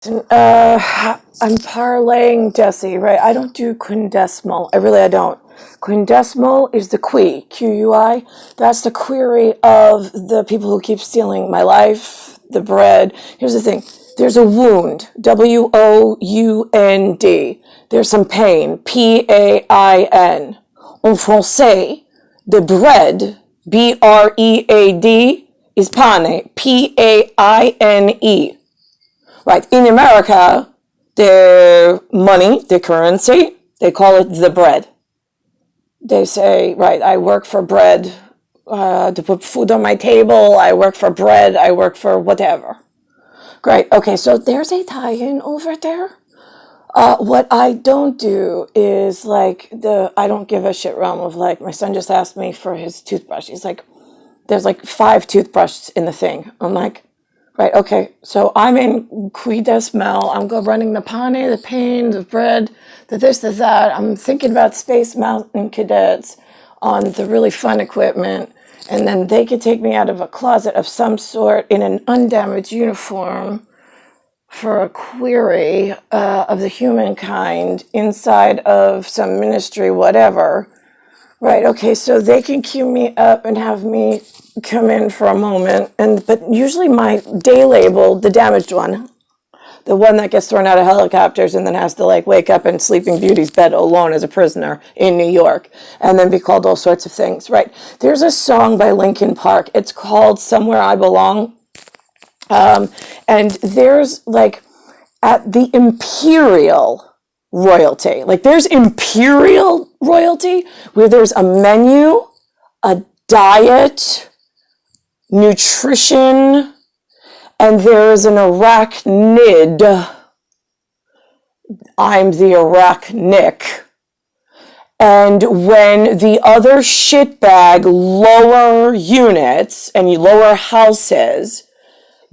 I'm parlaying Desi, right? I don't do quindecimal. I don't. Quindecimal is the Q-U-I. That's the query of the people who keep stealing my life, the bread. Here's the thing. There's a wound, W-O-U-N-D. There's some pain, P-A-I-N. En français, the bread, B-R-E-A-D, is pane, P-A-I-N-E. Right, in America, their money, their currency, they call it the bread. They say, right, I work for bread to put food on my table. I work for bread. I work for whatever. Great. Okay, so there's a tie-in over there. What I don't do is like I don't give a shit realm of like, my son just asked me for his toothbrush. He's like, there's like 5 toothbrushes in the thing. I'm like, right, okay, so I'm in quidecimal. I'm running the pane, the pain, the bread, the this, the that. I'm thinking about Space Mountain Cadets on the really fun equipment. And then they could take me out of a closet of some sort in an undamaged uniform for a query of the humankind inside of some ministry, whatever. Right, okay, so they can queue me up and have me come in for a moment, but usually my day label, the damaged one, the one that gets thrown out of helicopters and then has to like wake up in Sleeping Beauty's bed alone as a prisoner in New York, and then be called all sorts of things, right? There's a song by Linkin Park. It's called Somewhere I Belong. And there's like at the Imperial royalty, like there's Imperial royalty where there's a menu, a diet, nutrition, and there's an arachnid. I'm the arachnic. And when the other shitbag lower units and lower houses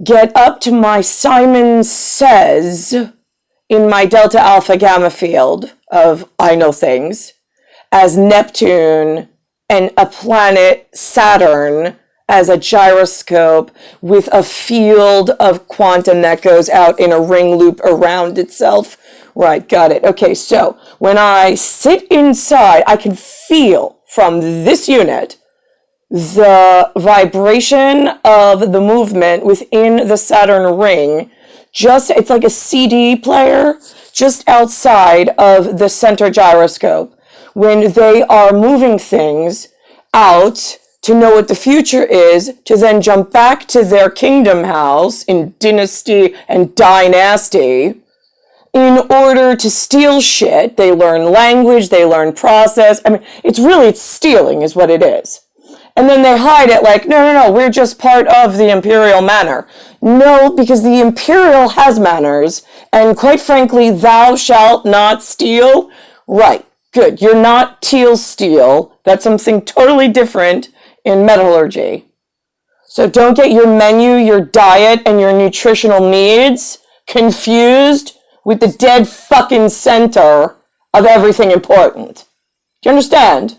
get up to my Simon Says in my Delta Alpha Gamma field of I know things as Neptune and a planet Saturn as a gyroscope with a field of quantum that goes out in a ring loop around itself. Right, got it. Okay, so when I sit inside, I can feel from this unit the vibration of the movement within the Saturn ring. It's like a CD player just outside of the center gyroscope when they are moving things out to know what the future is, to then jump back to their kingdom house in dynasty and dynasty in order to steal shit. They learn language, they learn process. I mean, it's stealing is what it is. And then they hide it like, no, we're just part of the imperial manner. No, because the imperial has manners, and quite frankly, thou shalt not steal. Right, good. You're not teal steel. That's something totally different in metallurgy. So don't get your menu, your diet, and your nutritional needs confused with the dead fucking center of everything important. Do you understand?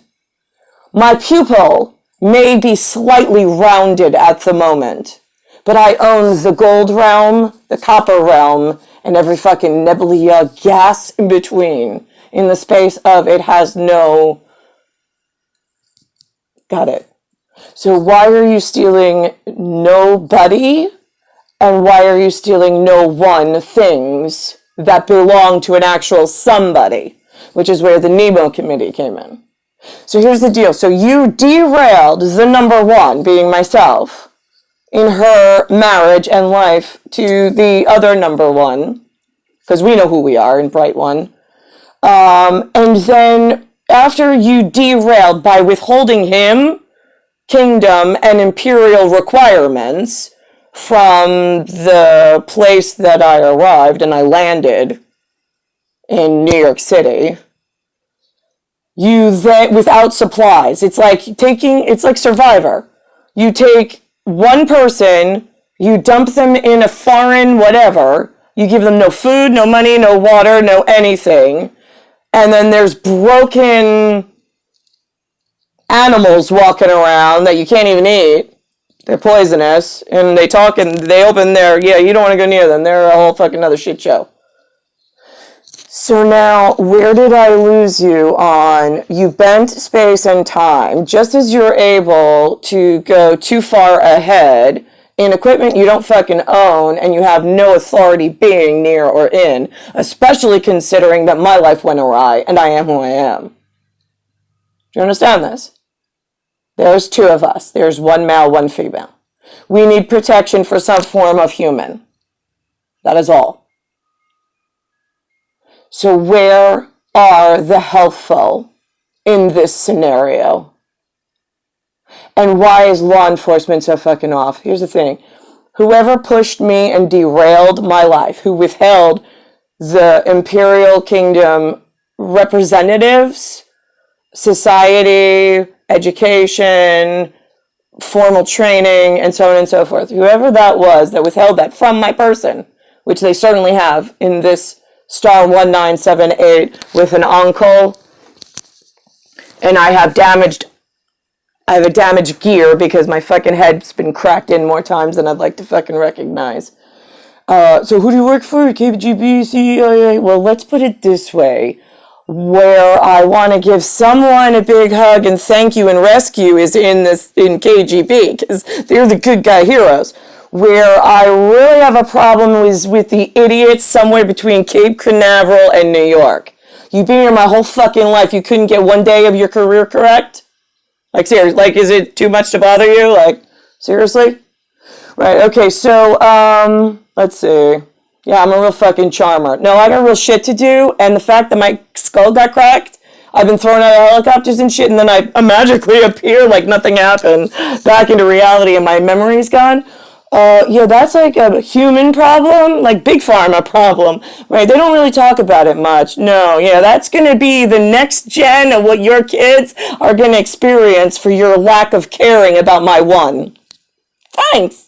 My pupil may be slightly rounded at the moment, but I own the gold realm, the copper realm, and every fucking nebula gas in between in the space of it has no... Got it. So why are you stealing nobody? And why are you stealing no one things that belong to an actual somebody? Which is where the Nemo committee came in. So here's the deal. So you derailed the number one, being myself, in her marriage and life to the other number one, because we know who we are in Bright One. And then after you derailed by withholding him kingdom and imperial requirements from the place that I arrived and I landed in New York City, you then, without supplies, it's like Survivor. You take one person, you dump them in a foreign whatever, you give them no food, no money, no water, no anything, and then there's broken animals walking around that you can't even eat, They're poisonous, and they talk and they open their, yeah, you don't want to go near them. They're a whole fucking other shit show. So now, where did I lose you on? You bent space and time. Just as you're able to go too far ahead in equipment you don't fucking own and you have no authority being near or in, especially considering that my life went awry and I am who I am. Do you understand this? There's two of us. There's one male, one female. We need protection for some form of human. That is all. So where are the healthful in this scenario? And why is law enforcement so fucking off? Here's the thing. Whoever pushed me and derailed my life, who withheld the Imperial Kingdom representatives, society, education, formal training, and so on and so forth, whoever that was that withheld that from my person, which they certainly have in this star 1978 with an uncle, and I have a damaged gear because my fucking head's been cracked in more times than I'd like to fucking recognize. So who do you work for? KGB, CIA? Well, let's put it this way. Where I want to give someone a big hug and thank you and rescue is in KGB, because they're the good guy heroes. Where I really have a problem is with the idiots somewhere between Cape Canaveral and New York. You've been here my whole fucking life. You couldn't get one day of your career correct? Like, seriously, like, is it too much to bother you? Like, seriously? Right, okay, so, let's see. Yeah, I'm a real fucking charmer. No, I got real shit to do, and the fact that my skull got cracked, I've been thrown out of helicopters and shit, and then I magically appear like nothing happened, back into reality, and my memory's gone. Yeah, that's like a human problem, like big pharma problem, right? They don't really talk about it much. No, yeah, that's going to be the next gen of what your kids are going to experience for your lack of caring about my one. Thanks.